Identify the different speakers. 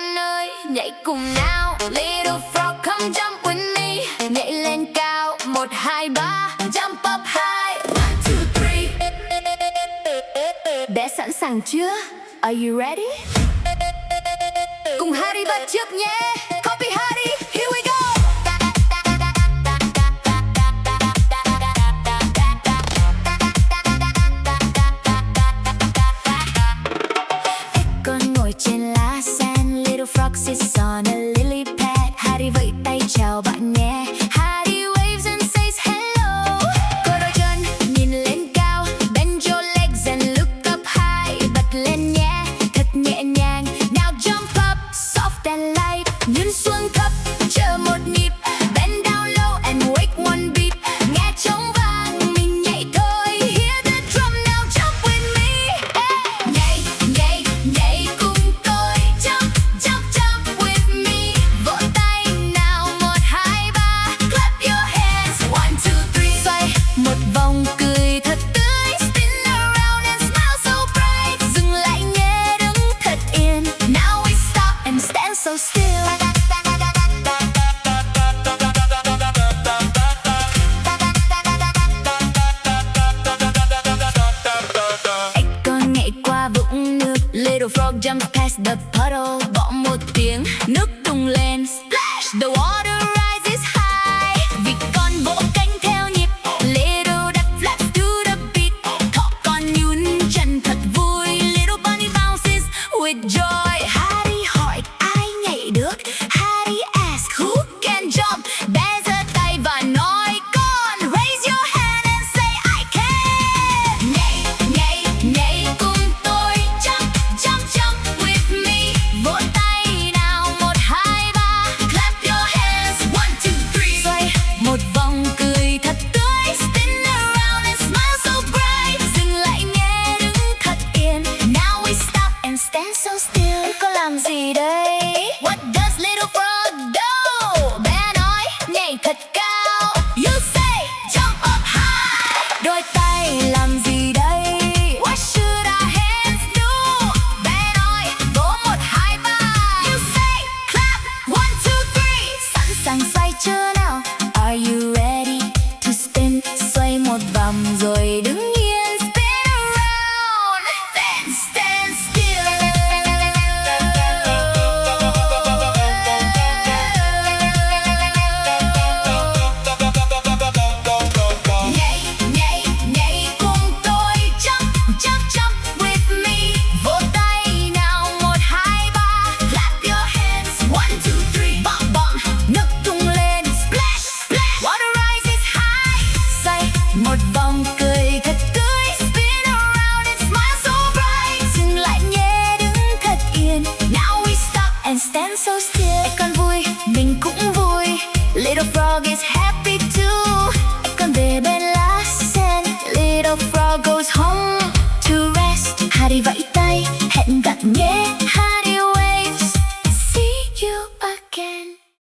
Speaker 1: bạn ơi, nhảy cùng nào. Little frog come jump with me. Nhảy lên cao, 1, 2, 3. Jump up high, 1, 2, 3. Bé sẵn sàng chưa? Are you ready? Cùng Harry bắt chước nhé. Copy Harry, here we go. Con ngồi trên lá sen, little frog sits on a lily pad. Harry vẫy tay chào bạn nhé. Harry waves and says hello. Cô đôi chân nhìn lên cao, bend your legs and look up high. Bật lên nhé, thật nhẹ nhàng. Now jump up, soft and light. Nhún xuống thấp, chờ một nhịp. Bend down low and wake one beat. Nghe trống vang, mình nhảy thôi. Hear the drum, now jump with me. Hey. Nhảy, nhảy, nhảy cùng tôi. Jump, jump, jump with me. Vỗ tay nào, 1, 2, 3. Clap your hands, 1, 2, 3. Xoay một vòng cười thật tươi. Spin around and smile so bright. Dừng lại nhé, đứng thật yên. Now we stop and stand so still. Con nhảy qua vũng nước. Little frog jumps past the puddle. Bỏ một tiếng, nước tung lên. Splash, the water rises high. Vì con vỗ cánh theo nhịp. Little duck flaps to the beat. Thỏ con nhún chân thật vui. Little bunny bounces with joy. Harry hỏi ai nhảy được. Harry asks who can jump. Bé giơ tay và nói con. Raise your hand and say I can. Nhảy, nhảy, nhảy cùng tôi. Jump, jump, jump with me. Vỗ tay nào, 1, 2, 3. Clap your hands, 1, 2, 3. Xoay một vòng cười thật tươi. Spin around and smile so bright. Dừng lại nhé, đứng thật yên. Now we stop and stand so still. Con làm gì đây? What does little frog do? Bé nói nhảy thật cao. You say jump up high. Đôi tay làm gì đây? What should our hands do? Bé nói vỗ 1, 2, 3. You say clap, 1, 2, 3. Sẵn sàng xoay chưa nào? Are you ready to spin? Xoay một vòng rồi đứng yên. Spin around, then stand still. Nhảy, nhảy, nhảy cùng tôi. Jump, jump, jump with me. Vỗ tay nào, 1, 2, 3. Clap your hands, 1, 2, 3. Bom, bom, nước tung lên. Splash, splash, water rises high. Xoay một vòng cười thật tươi. Spin around and smile so bright. Dừng lại nhé, đứng thật yên. Now we stop and stand so still. Con vui, mình cũng vui. Little frog is happy.